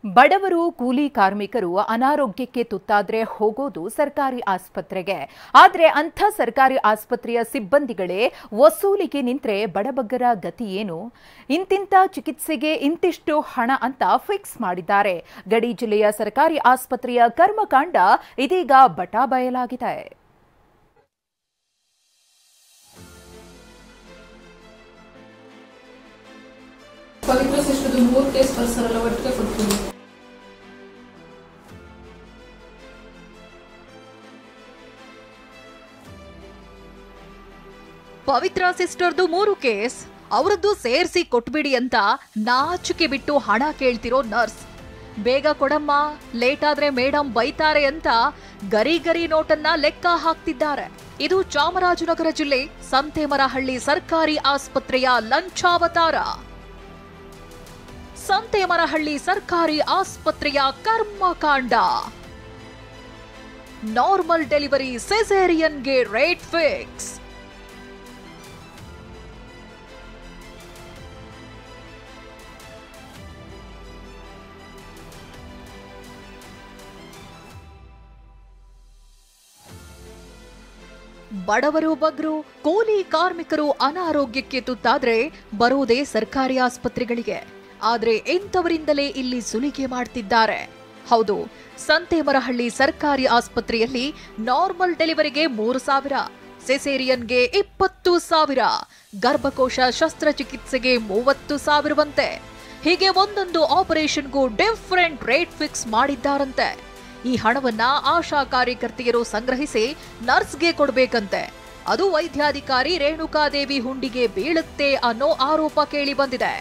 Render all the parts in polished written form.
ಬಡವರು ಕೂಲಿ ಕಾರ್ಮಿಕರು ಅನಾರೋಗ್ಯಕ್ಕೆ ತುತ್ತಾದ್ರೆ ಹೋಗೋದು ಸರ್ಕಾರಿ ಆಸ್ಪತ್ರೆಗೆ. ಆದರೆ ಅಂಥ ಸರ್ಕಾರಿ ಆಸ್ಪತ್ರೆಯ ಸಿಬ್ಬಂದಿಗಳೇ ವಸೂಲಿಗೆ ನಿಂತ್ರೆ ಬಡಬಗ್ಗರ ಗತಿ ಏನು? ಇಂತಿಂತ ಚಿಕಿತ್ಸೆಗೆ ಇಂತಿಷ್ಟು ಹಣ ಅಂತ ಫಿಕ್ಸ್ ಮಾಡಿದ್ದಾರೆ. ಗಡಿ ಜಿಲ್ಲೆಯ ಸರ್ಕಾರಿ ಆಸ್ಪತ್ರೆಯ ಕರ್ಮಕಾಂಡ ಇದೀಗ ಬಟಾಬಯಲಾಗಿದೆ. ಪವಿತ್ರ ಸಿಸ್ಟರ್ದು 3 ಕೇಸ್ ಬರ್ಸರಲ್ಲ ಒಟ್ಟಿಗೆ ಕೊಡ್ತೀನಿ. ಪವಿತ್ರ ಸಿಸ್ಟರ್ದು 3 ಕೇಸ್ ಅವರದ್ದು ಸೇರಿಸಿ ಕೊಟ್ಬಿಡಿ ಅಂತ ನಾಚಿಕೆ ಬಿಟ್ಟು ಹಣ ಕೇಳ್ತಿರೋ ನರ್ಸ್. ಬೇಗ ಕೊಡಮ್ಮ, ಲೇಟ್ ಆದ್ರೆ ಮೇಡಮ್ ಬೈತಾರೆ ಅಂತ ಗರಿ ಗರಿ ನೋಟನ್ನ ಲೆಕ್ಕ ಹಾಕ್ತಿದ್ದಾರೆ. ಇದು ಚಾಮರಾಜನಗರ ಜಿಲ್ಲೆ ಸಂತೇಮರಹಳ್ಳಿ ಸರ್ಕಾರಿ ಆಸ್ಪತ್ರೆಯ ಲಂಚಾವತಾರ. ಸಂತೇಮರಹಳ್ಳಿ ಸರ್ಕಾರಿ ಆಸ್ಪತ್ರೆಯ ಕರ್ಮಕಾಂಡ. ನಾರ್ಮಲ್ ಡೆಲಿವರಿ ಸಿಸೇರಿಯನ್ಗೆ ರೇಟ್ ಫಿಕ್ಸ್. ಬಡವರು ಬಗ್ರು ಕೂಲಿ ಕಾರ್ಮಿಕರು ಅನಾರೋಗ್ಯಕ್ಕೆ ತುತ್ತಾದ್ರೆ ಬರೋದೇ ಸರ್ಕಾರಿ ಆಸ್ಪತ್ರೆಗಳಿಗೆ. ಆದ್ರೆ ಇಂಥವರಿಂದಲೇ ಇಲ್ಲಿ ಸುಲಿಗೆ ಮಾಡ್ತಿದ್ದಾರೆ. ಹೌದು, ಸಂತೇಮರಹಳ್ಳಿ ಸರ್ಕಾರಿ ಆಸ್ಪತ್ರೆಯಲ್ಲಿ ನಾರ್ಮಲ್ ಡೆಲಿವರಿಗೆ 3,000, ಸಿಸೇರಿಯನ್ಗೆ 20,000, ಗರ್ಭಕೋಶ ಶಸ್ತ್ರಚಿಕಿತ್ಸೆಗೆ 30,000 ಹೀಗೆ ಒಂದೊಂದು ಆಪರೇಷನ್ಗೂ ಡಿಫರೆಂಟ್ ರೇಟ್ ಫಿಕ್ಸ್ ಮಾಡಿದ್ದಾರಂತೆ. ಈ ಹಣವನ್ನ ಆಶಾ ಕಾರ್ಯಕರ್ತೆಯರು ಸಂಗ್ರಹಿಸಿ ನರ್ಸ್ಗೆ ಕೊಡಬೇಕಂತೆ. ಅದು ವೈದ್ಯಾಧಿಕಾರಿ ರೇಣುಕಾದೇವಿ ಹುಂಡಿಗೆ ಬೀಳುತ್ತೆ ಅನ್ನೋ ಆರೋಪ ಕೇಳಿ ಬಂದಿದೆ.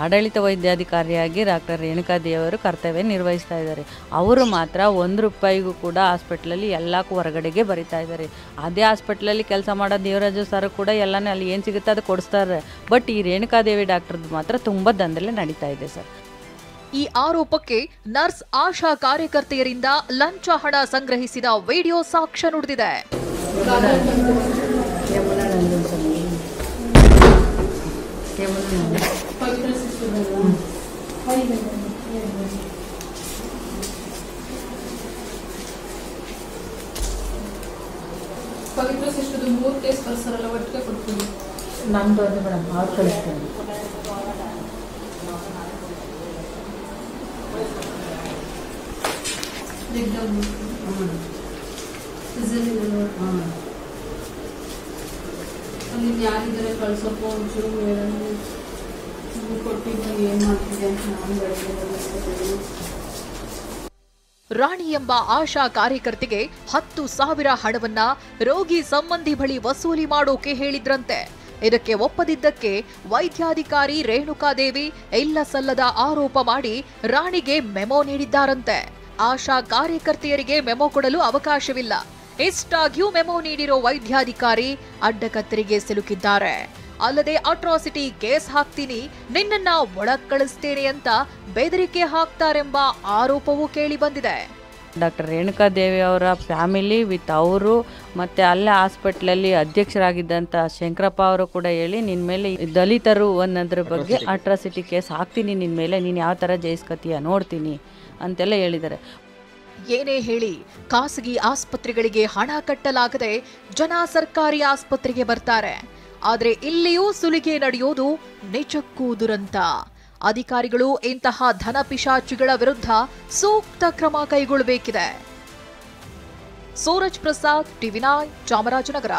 ಆಡಳಿತ ವೈದ್ಯಾಧಿಕಾರಿಯಾಗಿ ಡಾಕ್ಟರ್ ರೇಣುಕಾದೇವಿಯವರು ಕರ್ತವ್ಯ ನಿರ್ವಹಿಸ್ತಾ ಇದ್ದಾರೆ. ಅವರು ಮಾತ್ರ 1 ರೂಪಾಯಿಗೂ ಕೂಡ ಹಾಸ್ಪಿಟ್ಲಲ್ಲಿ ಎಲ್ಲಕ್ಕೂ ಹೊರಗಡೆಗೆ ಬರಿತಾ ಇದ್ದಾರೆ. ಅದೇ ಹಾಸ್ಪಿಟ್ಲಲ್ಲಿ ಕೆಲಸ ಮಾಡೋ ದೇವರಾಜು ಸರ್ ಕೂಡ ಎಲ್ಲನೂ ಅಲ್ಲಿ ಏನು ಸಿಗುತ್ತೆ ಅದು ಕೊಡಿಸ್ತಾರೆ. ಬಟ್ ಈ ರೇಣುಕಾದೇವಿ ಡಾಕ್ಟರ್ದು ಮಾತ್ರ ತುಂಬ ದಂಧಲೆ ನಡೀತಾ ಇದೆ ಸರ್. ಈ ಆರೋಪಕ್ಕೆ ನರ್ಸ್ ಆಶಾ ಕಾರ್ಯಕರ್ತೆಯರಿಂದ ಲಂಚ ಹಣ ಸಂಗ್ರಹಿಸಿದ ವಿಡಿಯೋ ಸಾಕ್ಷ್ಯ ನುಡಿದಿದೆ. ಪವಿತ್ರ ಸಿಸ್ಟರ್ದು 3 ಕೇಸ್ ಬರ್ಸರಲ್ಲ ಒಟ್ಟಿಗೆ ಕೊಡ್ತೀನಿ. ನಮ್ದು ಒಂದು ಮೇಡಮ್ ಅವ್ರು ಕಳಿಸ್ತೀನಿ. ಅಲ್ಲಿ ಯಾರಿದ್ದಾರೆ ಕಳ್ಸಪ್ಪ ಒಂಚೂರು ಮೇಡಮ್ ಕೊಟ್ಟಿದ್ದು ಏನು ಮಾಡ್ತಿದೆ ಅಂತ ನಾನು ಬೆಳೆದ. ರಾಣಿ ಎಂಬ ಆಶಾ ಕಾರ್ಯಕರ್ತೆಗೆ 10,000 ಹಣವನ್ನ ರೋಗಿ ಸಂಬಂಧಿ ಬಳಿ ವಸೂಲಿ ಮಾಡೋಕೆ ಹೇಳಿದ್ರಂತೆ. ಇದಕ್ಕೆ ಒಪ್ಪದಿದ್ದಕ್ಕೆ ವೈದ್ಯಾಧಿಕಾರಿ ರೇಣುಕಾದೇವಿ ಇಲ್ಲ ಸಲ್ಲದ ಆರೋಪ ಮಾಡಿ ರಾಣಿಗೆ ಮೆಮೊ ನೀಡಿದ್ದಾರಂತೆ. ಆಶಾ ಕಾರ್ಯಕರ್ತೆಯರಿಗೆ ಮೆಮೊ ಕೊಡಲು ಅವಕಾಶವಿಲ್ಲ. ಇಷ್ಟಾಗ್ಯೂ ಮೆಮೊ ನೀಡಿರೋ ವೈದ್ಯಾಧಿಕಾರಿ ಅಡ್ಡಕತ್ತರಿಗೆ ಸಿಲುಕಿದ್ದಾರೆ. ಅಲ್ಲದೆ ಅಟ್ರಾಸಿಟಿ ಕೇಸ್ ಹಾಕ್ತೀನಿ, ನಿನ್ನನ್ನ ಒಳಗ್ ಕಳಿಸ್ತೇನೆ ಅಂತ ಬೆದರಿಕೆ ಹಾಕ್ತಾರೆಂಬ ಆರೋಪವೂ ಕೇಳಿ ಬಂದಿದೆ. ಡಾಕ್ಟರ್ ರೇಣುಕಾದೇವಿ ಅವರ ಫ್ಯಾಮಿಲಿ ವಿತ್ ಅವರು ಮತ್ತು ಅಲ್ಲೇ ಹಾಸ್ಪಿಟ್ಲಲ್ಲಿ ಅಧ್ಯಕ್ಷರಾಗಿದ್ದಂಥ ಶಂಕರಪ್ಪ ಅವರು ಕೂಡ ಹೇಳಿ ನಿನ್ನ ಮೇಲೆ ದಲಿತರು ಅನ್ನೋದ್ರ ಬಗ್ಗೆ ಅಟ್ರಾಸಿಟಿ ಕೇಸ್ ಹಾಕ್ತೀನಿ, ನಿನ್ನ ಮೇಲೆ ನೀನು ಯಾವ ಥರ ಜಯಿಸ್ಕತೀಯ ನೋಡ್ತೀನಿ ಅಂತೆಲ್ಲ ಹೇಳಿದ್ದಾರೆ. ಏನೇ ಹೇಳಿ ಖಾಸಗಿ ಆಸ್ಪತ್ರೆಗಳಿಗೆ ಹಣ ಕಟ್ಟಲಾಗದೆ ಜನ ಸರ್ಕಾರಿ ಆಸ್ಪತ್ರೆಗೆ ಬರ್ತಾರೆ. ಆದ್ರೆ ಇಲ್ಲಿಯೂ ಸುಲಿಗೆ ನಡೆಯೋದು ನಿಜಕ್ಕೂ ದುರಂತ. ಅಧಿಕಾರಿಗಳು ಇಂತಹ ಧನ ಪಿಶಾಚಿಗಳ ವಿರುದ್ಧ ಸೂಕ್ತ ಕ್ರಮ ಕೈಗೊಳ್ಳಬೇಕಿದೆ. ಸೂರಜ್ ಪ್ರಸಾದ್, ಟಿವಿ9, ಚಾಮರಾಜನಗರ.